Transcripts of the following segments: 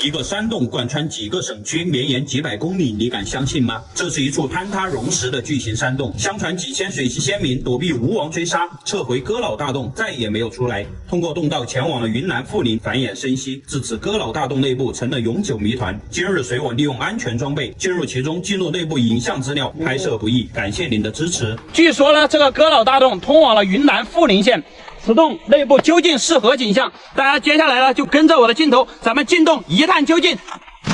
一个山洞贯穿几个省区，绵延几百公里，你敢相信吗？这是一处坍塌溶石的巨型山洞，相传几千水系先民躲避吴王追杀，撤回哥老大洞，再也没有出来。通过洞道前往了云南富临，繁衍生息，自此哥老大洞内部成了永久谜团。今日随我利用安全装备进入其中，记录内部影像资料，拍摄不易，感谢您的支持。据说呢，这个哥老大洞通往了云南富临县。此洞内部究竟是何景象？大家接下来呢就跟着我的镜头，咱们进洞一探究竟。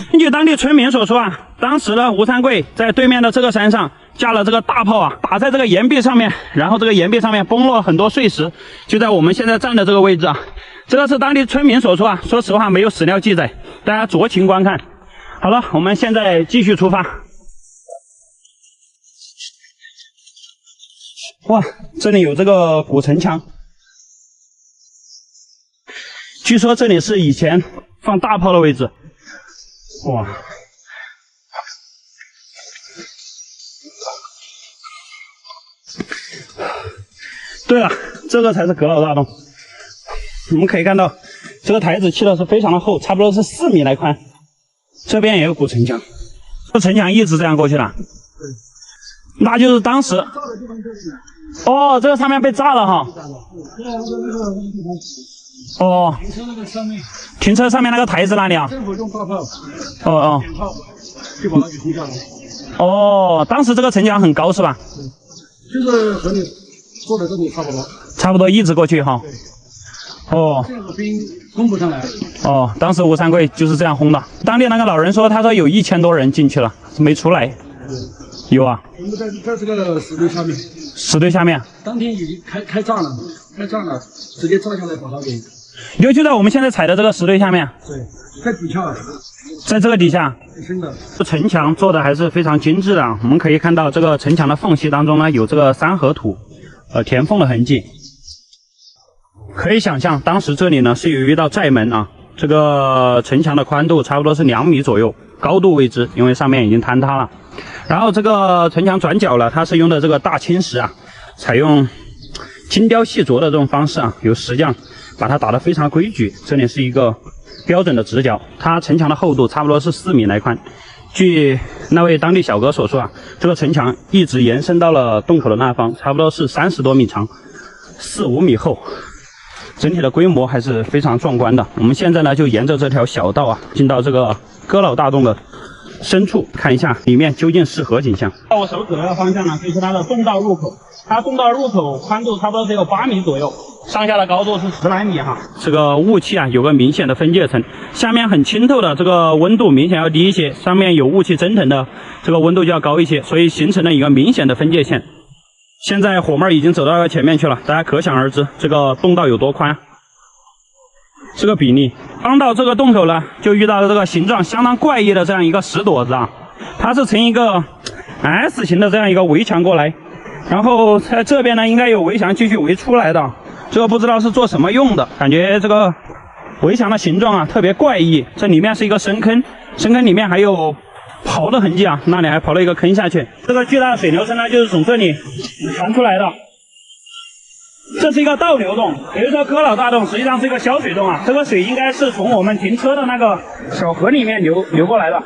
根据当地村民所说啊，当时呢吴三桂在对面的这个山上架了这个大炮啊，打在这个岩壁上面，然后这个岩壁上面崩落很多碎石，就在我们现在站的这个位置啊。这个是当地村民所说啊，说实话没有史料记载，大家酌情观看。好了，我们现在继续出发。哇，这里有这个古城墙。据说这里是以前放大炮的位置。哇！对了，这个才是哥老大洞。我们可以看到，这个台子砌的是非常的厚，差不多是4米来宽。这边也有古城墙，这城墙一直这样过去了。那就是当时。哦，这个上面被炸了哈。哦，停车上面那个台子那里啊？政府用大炮，点炮，就把它给轰下来。哦，当时这个城墙很高是吧？对，就是和你坐在这里差不多。差不多一直过去哈。哦。这个兵轰不上来。哦，当时吴三桂就是这样轰的。当地那个老人说，他说有1000多人进去了，没出来。有啊。我们在这个石堆下面。石堆下面。当天已经开炸了，直接炸下来把它给。就在我们现在踩的这个石堆下面。对，在底下，在这个底下。真的。这城墙做的还是非常精致的啊！我们可以看到这个城墙的缝隙当中呢，有这个3合土，填缝的痕迹。可以想象，当时这里呢是有一道寨门啊，这个城墙的宽度差不多是2米左右，高度未知，因为上面已经坍塌了。然后这个城墙转角了，它是用的这个大青石啊，采用精雕细琢的这种方式啊，由石匠把它打得非常规矩。这里是一个标准的直角，它城墙的厚度差不多是4米来宽。据那位当地小哥所说啊，这个城墙一直延伸到了洞口的那方，差不多是30多米长，4、5米厚。整体的规模还是非常壮观的。我们现在呢就沿着这条小道啊，进到这个哥老大洞的深处，看一下里面究竟是何景象。到我手指的那个方向呢，就是它的洞道入口。它洞道入口宽度差不多只有8米左右，上下的高度是10来米哈。这个雾气啊有个明显的分界层，下面很清透的这个温度明显要低一些，上面有雾气蒸腾的这个温度就要高一些，所以形成了一个明显的分界线。现在火妹已经走到前面去了，大家可想而知这个洞道有多宽。这个比例，刚到这个洞口呢，就遇到了这个形状相当怪异的这样一个石垛子啊，它是呈一个 S 型的这样一个围墙过来，然后在这边呢应该有围墙继续围出来的，这个不知道是做什么用的，感觉这个围墙的形状啊特别怪异。这里面是一个深坑，深坑里面还有刨的痕迹啊，那里还刨了一个坑下去。这个巨大的水流声呢，就是从这里传出来的。这是一个倒流洞，也就是说哥老大洞实际上是一个小水洞啊。这个水应该是从我们停车的那个小河里面流过来的。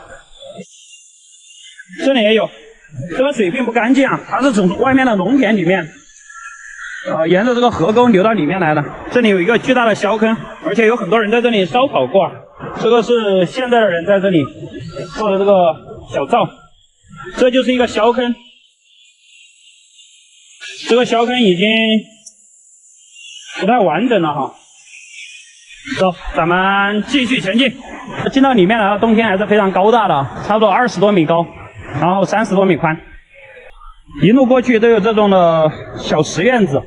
这里也有，这个水并不干净啊，它是从外面的农田里面，沿着这个河沟流到里面来的。这里有一个巨大的小坑，而且有很多人在这里烧烤过。这个是现在的人在这里做的这个小灶，这就是一个小坑。这个小坑已经不太完整了哈。走，咱们继续前进。进到里面来了，洞天还是非常高大的，差不多20多米高，然后30多米宽。一路过去都有这种的小石院子，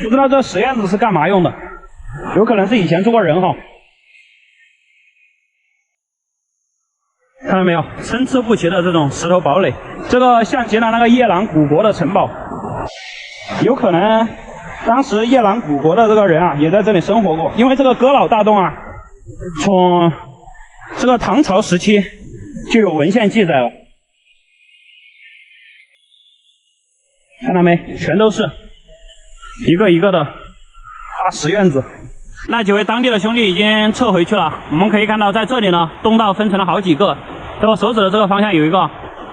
不知道这石院子是干嘛用的，有可能是以前住过人哈。看到没有，参差不齐的这种石头堡垒，这个像极了那个夜郎古国的城堡，有可能当时夜郎古国的这个人啊也在这里生活过，因为这个哥老大洞啊，从这个唐朝时期就有文献记载了。看到没？全都是一个一个的大石院子，那几位当地的兄弟已经撤回去了。我们可以看到，在这里呢，东道分成了好几个。在我手指的这个方向有一个，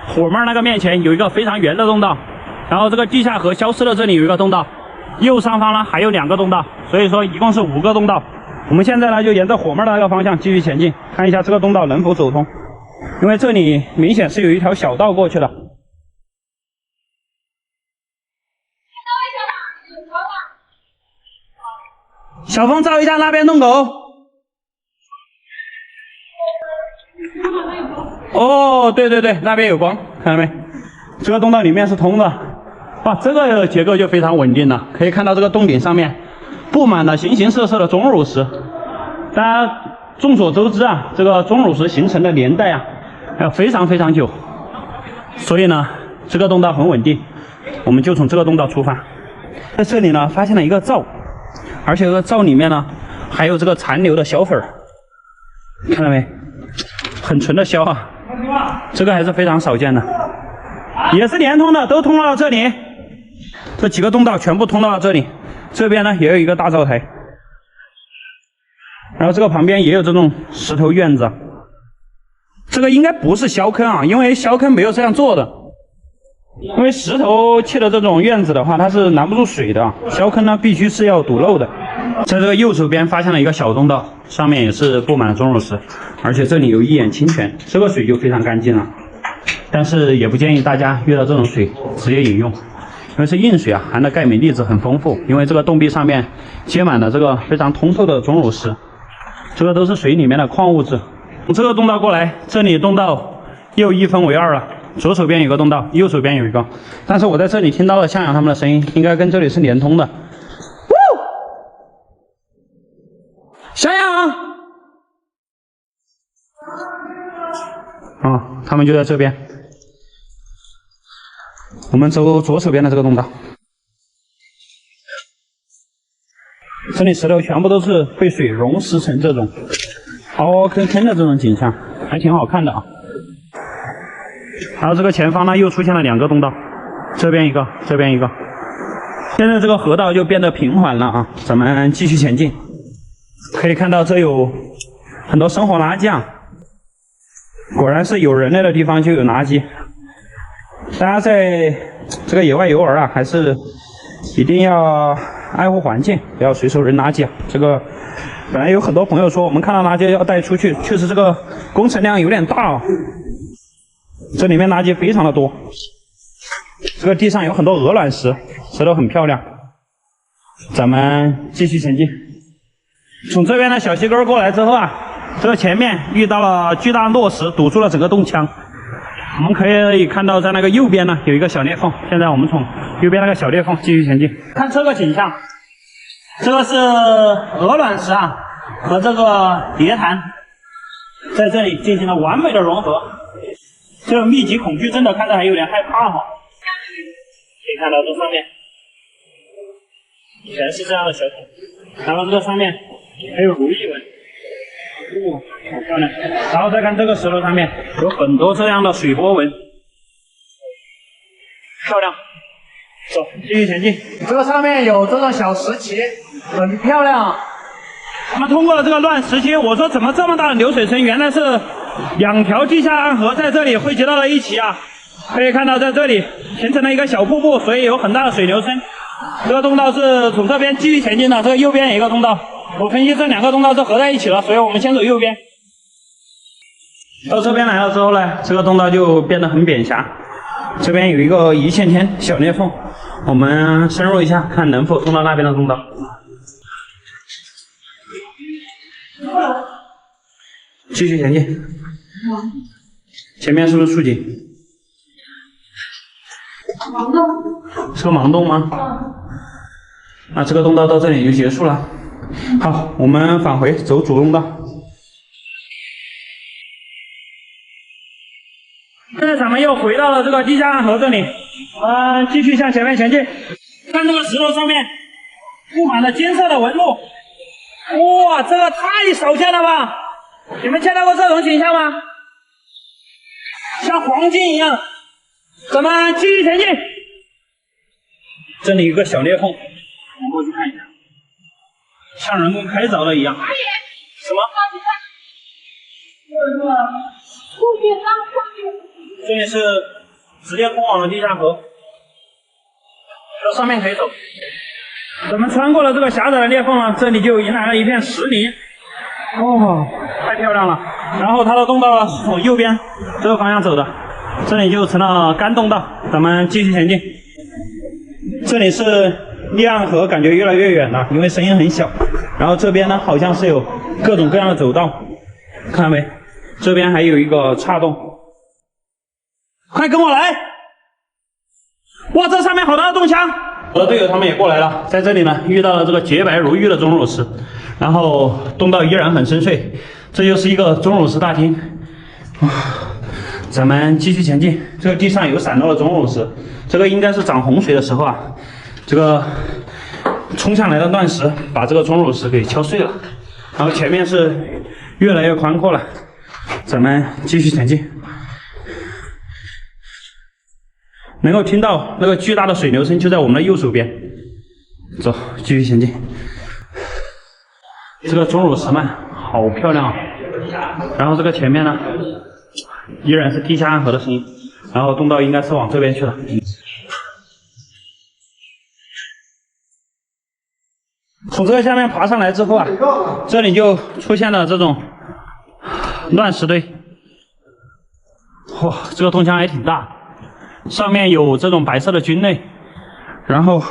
火妹那个面前有一个非常圆的通道，然后这个地下河消失的这里有一个通道，右上方呢还有2个通道，所以说一共是5个通道。我们现在呢就沿着火妹的那个方向继续前进，看一下这个通道能否走通，因为这里明显是有一条小道过去的。小峰照一下那边洞口。哦，对对对，那边有光，看到没？这个洞道里面是通的。哇，这个结构就非常稳定了。可以看到这个洞顶上面布满了形形色色的钟乳石。大家众所周知啊，这个钟乳石形成的年代啊，还有非常非常久。所以呢，这个洞道很稳定。我们就从这个洞道出发。在这里呢，发现了一个灶。而且这个灶里面呢，还有这个残留的小粉儿，看到没？很纯的硝啊，这个还是非常少见的，也是连通的，都通到了这里。这几个通道全部通到了这里，这边呢也有一个大灶台，然后这个旁边也有这种石头院子，这个应该不是硝坑啊，因为硝坑没有这样做的。因为石头砌的这种院子的话，它是拦不住水的，硝坑呢必须是要堵漏的。在这个右手边发现了一个小通道，上面也是布满了钟乳石，而且这里有一眼清泉，这个水就非常干净了。但是也不建议大家遇到这种水直接饮用，因为是硬水啊，含的钙镁离子很丰富。因为这个洞壁上面结满了这个非常通透的钟乳石，这个都是水里面的矿物质。从这个洞道过来，这里洞道又一分为二了。左手边有个洞道，右手边有一个，但是我在这里听到了向阳他们的声音，应该跟这里是连通的。向阳，他们就在这边。我们走左手边的这个洞道，这里石头全部都是被水溶蚀成这种凹凹坑坑的这种景象，还挺好看的啊。然后这个前方呢又出现了2个洞道，这边一个，这边一个。现在这个河道就变得平缓了啊，咱们继续前进。可以看到这有很多生活垃圾啊，果然是有人类的地方就有垃圾。大家在这个野外游玩啊，还是一定要爱护环境，不要随手扔垃圾啊。这个本来有很多朋友说我们看到垃圾要带出去，确实这个工程量有点大哦。这里面垃圾非常的多，这个地上有很多鹅卵石，石头很漂亮。咱们继续前进。从这边的小溪沟过来之后啊，这个前面遇到了巨大落石，堵住了整个洞腔。我们可以看到，在那个右边呢有一个小裂缝。现在我们从右边那个小裂缝继续前进。看这个景象，这个是鹅卵石啊和这个叠潭在这里进行了完美的融合。这个密集恐惧症的看着还有点害怕哈。可以看到这上面全是这样的小孔，然后这个上面还有如意纹，好漂亮。然后再看这个石头上面有很多这样的水波纹，漂亮。走，继续前进。这个上面有这种小石旗，很漂亮。我们通过了这个乱石期，我说怎么这么大的流水声？原来是2条地下暗河在这里汇集到了一起啊！可以看到在这里形成了一个小瀑布，所以有很大的水流声。这个通道是从这边继续前进的，这个右边有一个通道。我分析这2个通道是合在一起了，所以我们先走右边。到这边来了之后呢，这个通道就变得很扁狭，这边有一个一线天小裂缝，我们深入一下，看能否通到那边的通道。继续前进。前面是不是竖井？盲洞。是个盲洞吗？那这个通道到这里就结束了。好，我们返回走主通道。现在咱们又回到了这个地下暗河这里，继续向前面前进。看这个石头上面布满了金色的纹路，哇，这个太少见了吧！你们见到过这种景象吗？像黄金一样。咱们继续前进。这里有个小裂缝，我们过去看一下。像人工开凿的一样。什么？这里是直接通往了地下河，这上面可以走。咱们穿过了这个狭窄的裂缝呢，这里就迎来了一片石林。哦，太漂亮了。然后它的洞道是从右边这个方向走的，这里就成了干洞道。咱们继续前进。这里是离岸河，感觉越来越远了，因为声音很小。然后这边呢，好像是有各种各样的走道，看到没？这边还有一个岔洞，快跟我来！哇，这上面好大的洞腔！我的队友他们也过来了，在这里呢遇到了这个洁白如玉的钟乳石，然后洞道依然很深邃，这就是一个钟乳石大厅。咱们继续前进，这个地上有散落的钟乳石，这个应该是涨洪水的时候啊，这个冲下来的乱石把这个钟乳石给敲碎了，然后前面是越来越宽阔了。咱们继续前进，能够听到那个巨大的水流声就在我们的右手边。走，继续前进。这个钟乳石嘛，好漂亮啊！然后这个前面呢，依然是地下暗河的声音，然后洞道应该是往这边去了。从这个下面爬上来之后啊，这里就出现了这种乱石堆。哇，这个洞腔还挺大，上面有这种白色的菌类，然后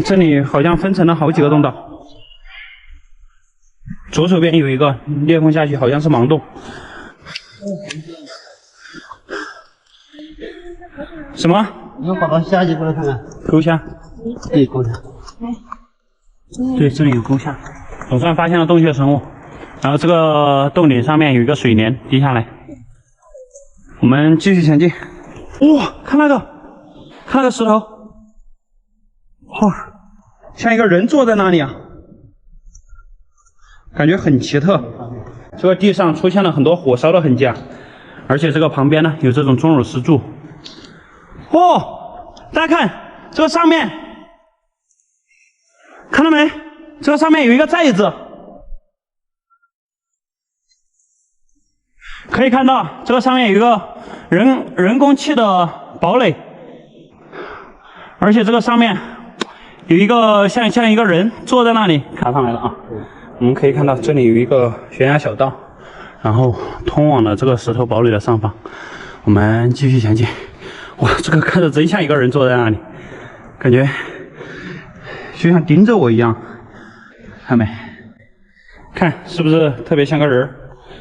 这里好像分成了好几个洞道。左手边有一个裂缝下去，好像是盲洞。什么？你们跑到下去过来看看。沟虾。对，沟虾。对，这里有沟虾，总算发现了洞穴生物。然后这个洞顶上面有一个水帘滴下来。我们继续前进。哇，看那个石头，哇，像一个人坐在那里啊，感觉很奇特。这个地上出现了很多火烧的痕迹啊，而且这个旁边呢有这种钟乳石柱。哦，大家看这个上面，看到没？这个上面有一个寨子。可以看到，这个上面有一个人工砌的堡垒，而且这个上面有一个像一个人坐在那里，看上来了啊。我们可以看到这里有一个悬崖小道，然后通往了这个石头堡垒的上方。我们继续前进。哇，这个看着真像一个人坐在那里，感觉就像盯着我一样。看没？看是不是特别像个人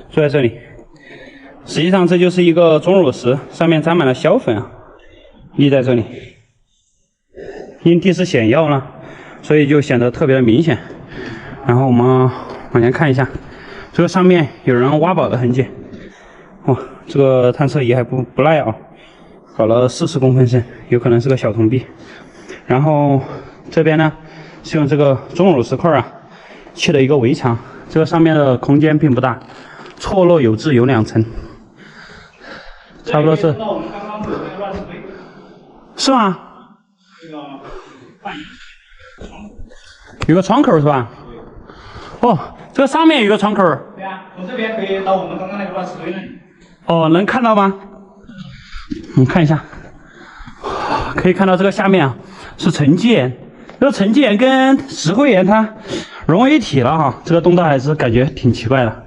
坐在这里？实际上这就是一个钟乳石，上面沾满了硝粉啊，立在这里。因地势险要呢，所以就显得特别的明显。然后我们往前看一下，这个上面有人挖宝的痕迹。哇，这个探测仪还不赖啊，搞了40公分深，有可能是个小铜币。然后这边呢是用这个钟乳石块啊砌的一个围墙，这个上面的空间并不大，错落有致，有2层。差不多是，是吗？有个窗口是吧？哦，这个上面有个窗口。对啊，从这边可以到我们刚刚那个乱石堆那里。哦，能看到吗？我们看一下，可以看到这个下面啊是沉积岩，这个沉积岩跟石灰岩它融为一体了哈，这个洞道还是感觉挺奇怪的。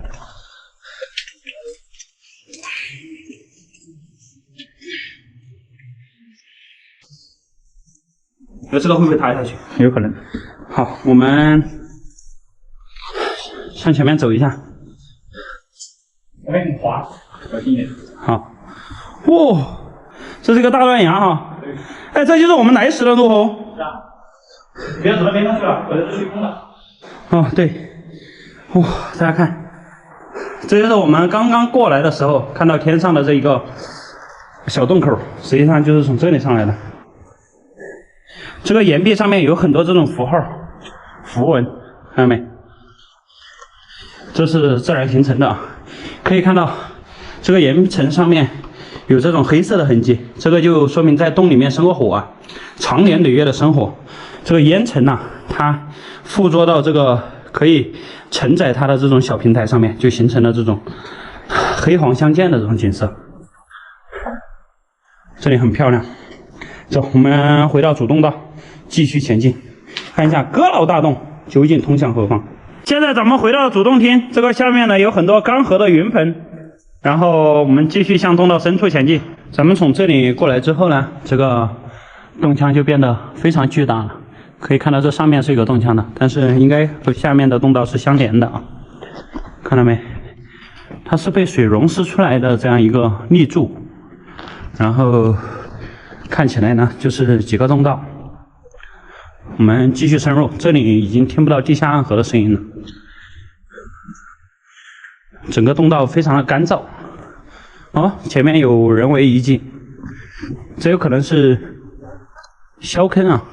这个会不会塌下去？有可能。好，我们向前面走一下。那边很滑，小心点。好。哇，这是一个大断崖哈。哎，这就是我们来时的路哦。是啊。不要走到边上去了，否则是虚空的。哦，对。哇，大家看，这就是我们刚刚过来的时候看到天上的这一个小洞口，实际上就是从这里上来的。这个岩壁上面有很多这种符号、符文，看到没？这是自然形成的，可以看到这个岩层上面有这种黑色的痕迹，这个就说明在洞里面生过火啊，长年累月的生活，这个烟尘呐，它附着到这个可以承载它的这种小平台上面，就形成了这种黑黄相间的这种景色。这里很漂亮。走，我们回到主洞道，继续前进，看一下阁老大洞究竟通向何方。现在咱们回到主洞厅，这个下面呢有很多干涸的云盆，然后我们继续向洞道深处前进。咱们从这里过来之后呢，这个洞腔就变得非常巨大了。可以看到这上面是一个洞腔的，但是应该和下面的洞道是相连的啊。看到没？它是被水溶蚀出来的这样一个立柱，然后看起来呢就是几个洞道。我们继续深入，这里已经听不到地下暗河的声音了。整个洞道非常的干燥。哦，前面有人为遗迹，这有可能是削坑啊，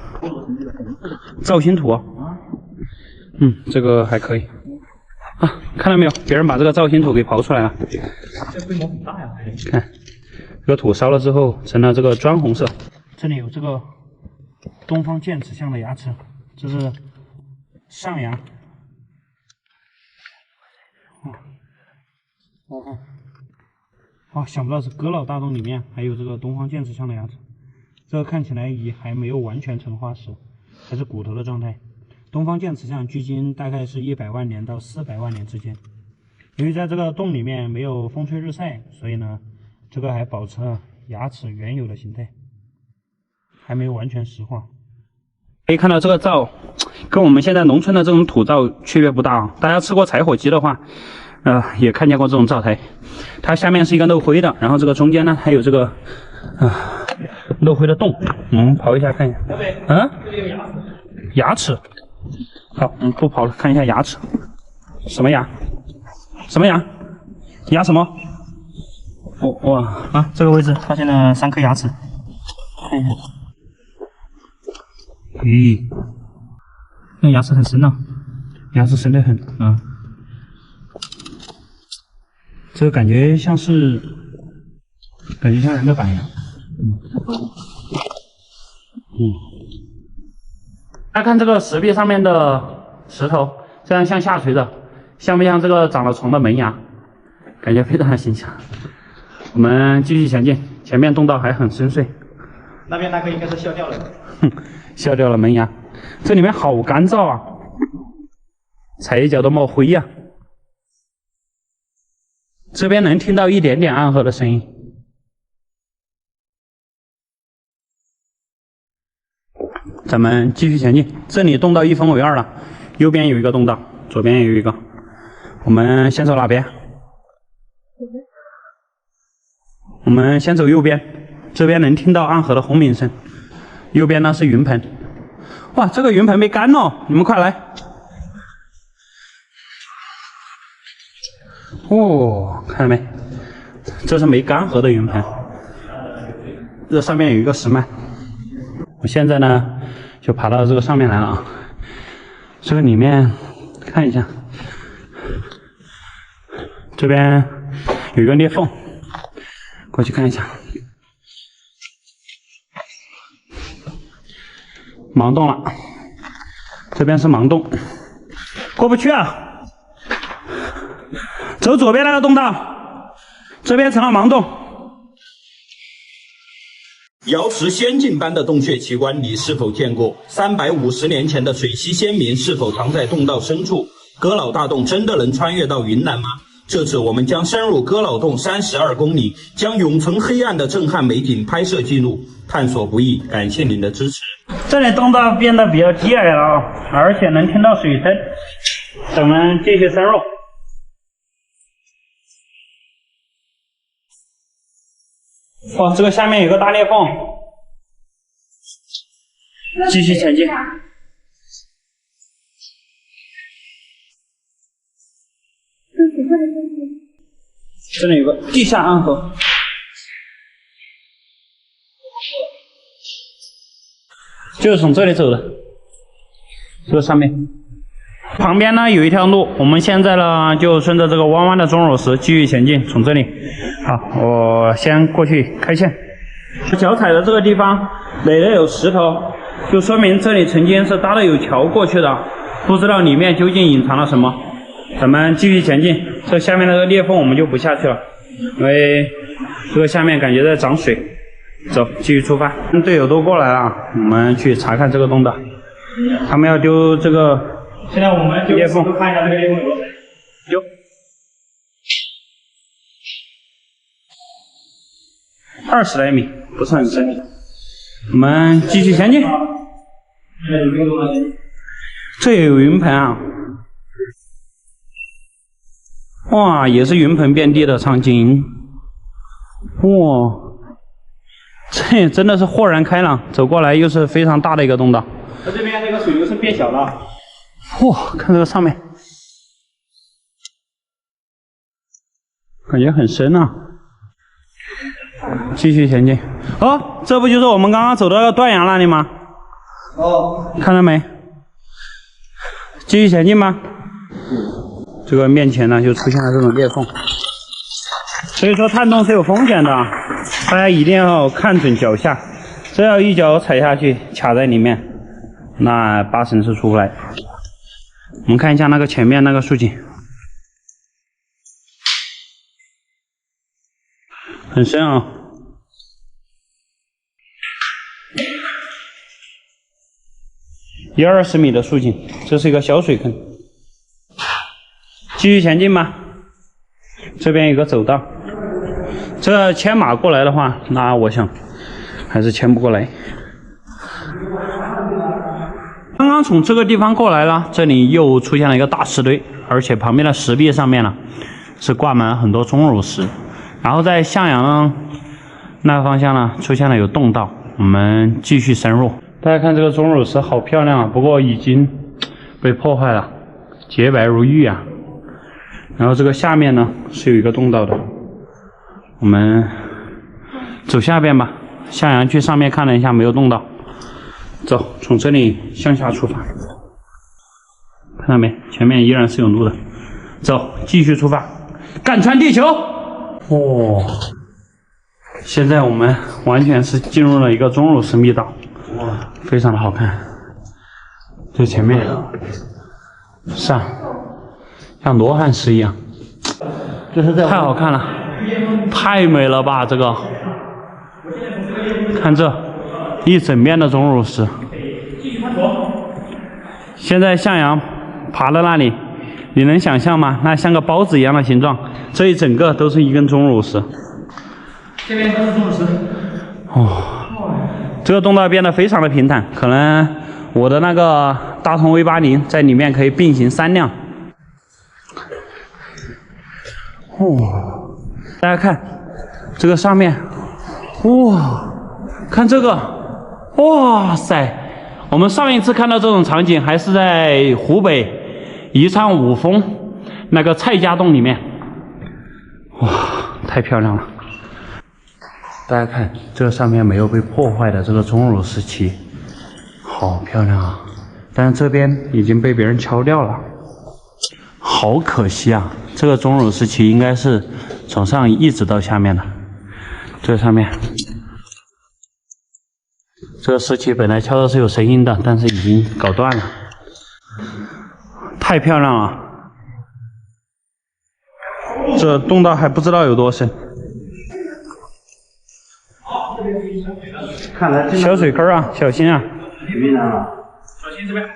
造型图啊。这个还可以啊，看到没有？别人把这个造型图给刨出来了。这规模很大呀！看，这个土烧了之后成了这个砖红色。这里有这个东方剑齿象的牙齿，这是上牙。想不到是阁老大洞里面还有这个东方剑齿象的牙齿，这个看起来也还没有完全成化石，还是骨头的状态。东方剑齿象距今大概是100万年到400万年之间。由于在这个洞里面没有风吹日晒，所以呢，这个还保持了牙齿原有的形态，还没有完全石化。可以看到这个灶跟我们现在农村的这种土灶区别不大啊。大家吃过柴火鸡的话，也看见过这种灶台，它下面是一个漏灰的，然后这个中间呢还有这个漏灰的洞。我们刨一下看一下。牙齿。好，我们不刨了，看一下牙齿。什么牙？什么牙？牙什么？这个位置发现了3颗牙齿，看一下。咦，那牙齿很深啊，牙齿深得很啊。这个感觉像人的板一样。大家看这个石壁上面的石头，这样向下垂的，像不像这个长了虫的门牙？感觉非常的形象。我们继续前进，前面洞道还很深邃。那边那个应该是削掉了。削掉了门牙。这里面好干燥啊，踩一脚都冒灰呀。这边能听到一点点暗河的声音。咱们继续前进，这里洞道一分为二了，右边有一个洞道，左边也有一个。我们先走哪边？我们先走右边，这边能听到暗河的轰鸣声。右边呢是云盆。哇，这个云盆被干了，你们快来！看到没？这是没干涸的云盆，这上面有一个石幔。我现在呢就爬到这个上面来了啊。这个里面看一下，这边有一个裂缝，过去看一下。盲洞了，这边是盲洞，过不去啊。走左边那个洞道，这边成了盲洞。瑶池仙境般的洞穴奇观，你是否见过？350年前的水系先民是否藏在洞道深处？阁老大洞真的能穿越到云南吗？这次我们将深入阁老洞32公里，将永存黑暗的震撼美景拍摄记录，探索不易，感谢您的支持。这里洞道变得比较低矮了啊，而且能听到水声。咱们继续深入。哇，这个下面有个大裂缝，继续前进。这里有个地下暗河，就是从这里走的，这个上面。旁边呢有一条路，我们现在呢就顺着这个弯弯的钟乳石继续前进，从这里。好，我先过去开线。脚踩的这个地方垒的有石头，就说明这里曾经是搭的有桥过去的，不知道里面究竟隐藏了什么。咱们继续前进，这下面那个裂缝我们就不下去了，因为这个下面感觉在涨水。走，继续出发。队友都过来了，我们去查看这个洞道。他们要丢这个，现在我们就裂缝，看一下这个裂缝有多深。丢。20来米，不是很深。我们继续前进。这也有云盆啊！哇，也是云盆遍地的场景。哇！这真的是豁然开朗，走过来又是非常大的一个洞道。它这边这个水流是变小了。哇，看这个上面，感觉很深啊。继续前进。哦，这不就是我们刚刚走的那个断崖那里吗？哦，看到没？继续前进吧。这个面前呢就出现了这种裂缝，所以说探洞是有风险的，大家一定要看准脚下，只要一脚踩下去卡在里面，那8成是出不来。我们看一下那个前面那个竖井，很深啊。20米的竖井，这是一个小水坑。继续前进吧。这边有个走道，这牵马过来的话，那我想还是牵不过来。刚刚从这个地方过来了，这里又出现了一个大石堆，而且旁边的石壁上面呢是挂满了很多钟乳石。然后在向阳那个方向呢出现了有洞道，我们继续深入。大家看这个钟乳石好漂亮啊，不过已经被破坏了，洁白如玉啊。然后这个下面呢是有一个洞道的，我们走下边吧。向阳去上面看了一下，没有洞道。走，从这里向下出发，看到没？前面依然是有路的。走，继续出发，干穿地球！哦，现在我们完全是进入了一个钟乳石密道，哇，非常的好看。这前面是啊，像罗汉石一样，这是在太好看了，太美了吧！这个，看这一整面的钟乳石。现在向阳爬到那里，你能想象吗？那像个包子一样的形状，这一整个都是一根钟乳石。这边都是钟乳石。哦，这个洞道变得非常的平坦，可能我的那个大通 V80在里面可以并行3辆。哦，大家看这个上面，哇，看这个，哇塞！我们上一次看到这种场景还是在湖北宜昌五峰那个蔡家洞里面，哇，太漂亮了！大家看这个上面没有被破坏的这个钟乳石旗，好漂亮啊！但是这边已经被别人敲掉了，好可惜啊！这个钟乳石旗应该是从上一直到下面的，这上面。这个石旗本来敲的是有声音的，但是已经搞断了，太漂亮了！这洞道还不知道有多深，看来小水坑啊，小心啊！小心这边滑。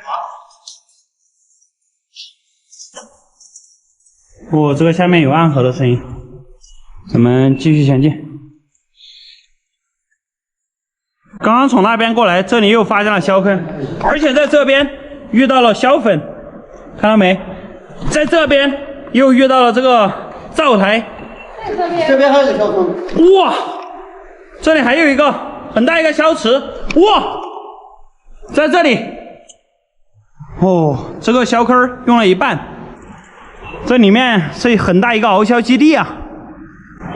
哦，这个下面有暗河的声音，咱们继续前进。刚刚从那边过来，这里又发现了硝坑，而且在这边遇到了硝粉，看到没？在这边又遇到了这个灶台，这边还有个小坑。哇，这里还有一个很大一个消池，哇，在这里，哦，这个硝坑用了一半，这里面是很大一个熬硝基地啊。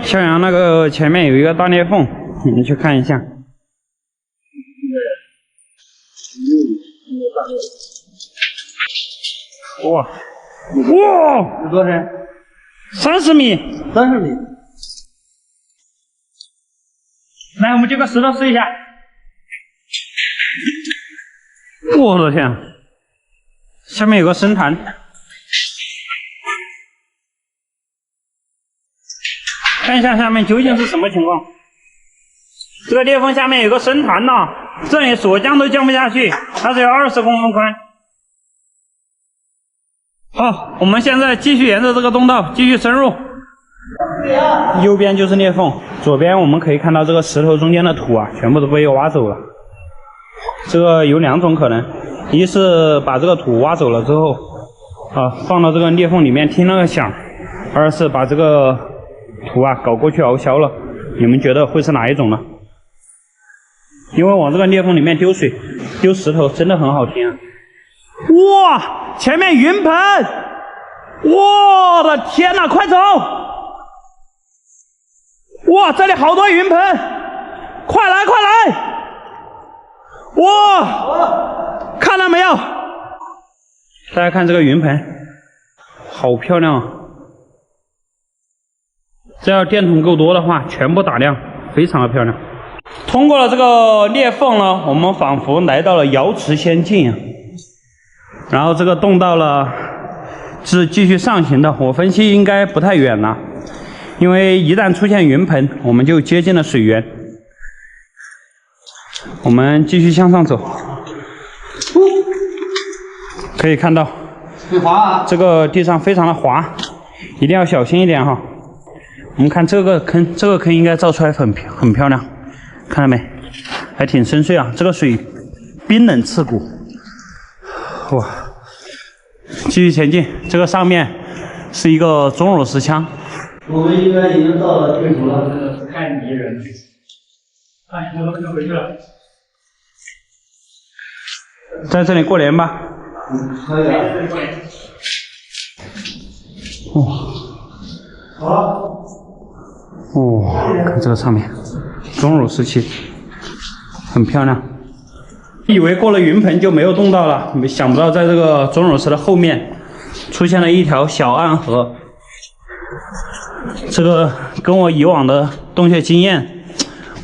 向阳那个前面有一个大裂缝，你们去看一下。哇哇，有多深？30米。 ？30米。来，我们丢个石头试一下。我的天，下面有个深潭。看一下下面究竟是什么情况。这个裂缝下面有个深潭呐，这里锁降都降不下去，它只有20公分宽。好，我们现在继续沿着这个洞道继续深入。右边就是裂缝，左边我们可以看到这个石头中间的土啊，全部都被挖走了。这个有2种可能，一是把这个土挖走了之后，放到这个裂缝里面听那个响；二是把这个土啊搞过去熬销了。你们觉得会是哪一种呢？因为往这个裂缝里面丢水、丢石头真的很好听啊！哇，前面云盆！我的天哪，快走！哇，这里好多云盆，快来快来！哇，看到没有？大家看这个云盆，好漂亮啊！这要电筒够多的话，全部打亮，非常的漂亮。通过了这个裂缝呢，我们仿佛来到了瑶池仙境啊。然后这个洞到了是继续上行的，我分析应该不太远了。因为一旦出现云盆，我们就接近了水源。我们继续向上走，可以看到，很滑啊，这个地上非常的滑，一定要小心一点哈。我们看这个坑，这个坑应该造出来很漂亮，看到没？还挺深邃啊，这个水冰冷刺骨。哇！继续前进，这个上面是一个钟乳石腔。我们应该已经到了尽头了，真的是太迷人了。哎，我们回去了。在这里过年吧。可以啊。哇！好。哇，看这个上面，钟乳石器，很漂亮。以为过了云盆就没有洞道了，想不到在这个钟乳石的后面出现了一条小暗河。这个跟我以往的洞穴经验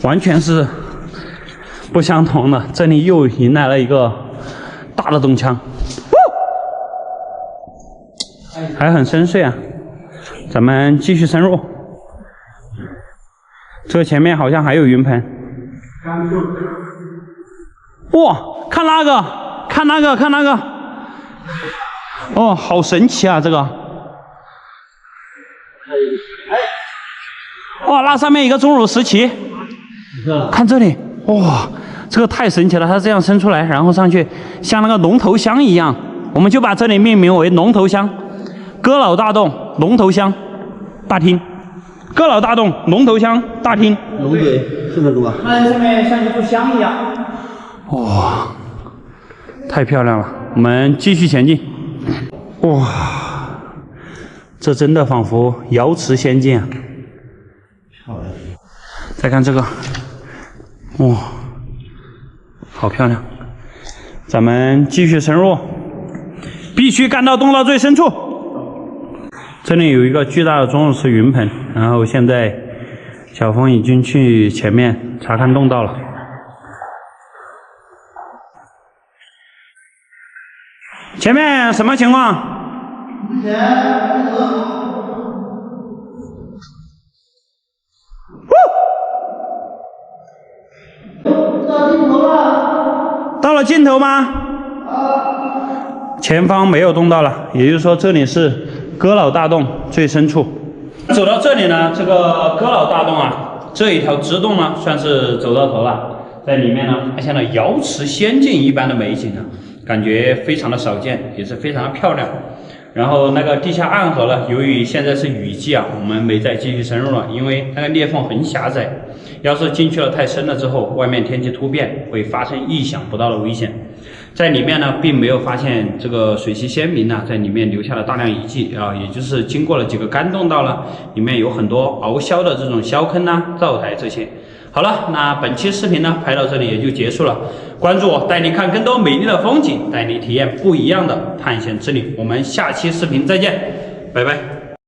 完全是不相同的，这里又迎来了一个大的洞腔，还很深邃啊！咱们继续深入。这个前面好像还有云盆。哇，看那个，看那个，看那个！哦，好神奇啊，这个！哇，那上面一个钟乳石旗，看这里，哇，这个太神奇了！它这样伸出来，然后上去，像那个龙头箱一样，我们就把这里命名为龙头箱，哥老大洞龙头箱大厅，哥老大洞龙头箱大厅。龙嘴是不是龙啊？那上面像一炷香一样。哇，太漂亮了！我们继续前进。哇，这真的仿佛瑶池仙境啊！漂亮。再看这个，哇，好漂亮！咱们继续深入，必须干到洞道最深处。这里有一个巨大的钟乳石云盆，然后现在小峰已经去前面查看洞道了。前面什么情况？到尽头了。到了尽头吗？前方没有洞道了，也就是说这里是哥老大洞最深处。走到这里呢，这个哥老大洞啊，这一条支洞呢，算是走到头了。在里面呢，发现了瑶池仙境一般的美景啊。感觉非常的少见，也是非常的漂亮。然后那个地下暗河呢，由于现在是雨季啊，我们没再继续深入了，因为那个裂缝很狭窄，要是进去了太深了之后，外面天气突变，会发生意想不到的危险。在里面呢，并没有发现这个水系先民呢，在里面留下了大量遗迹啊，也就是经过了几个干洞道了，里面有很多熬销的这种销坑呐、灶台这些。好了，那本期视频呢拍到这里也就结束了。关注我，带你看更多美丽的风景，带你体验不一样的探险之旅。我们下期视频再见，拜拜。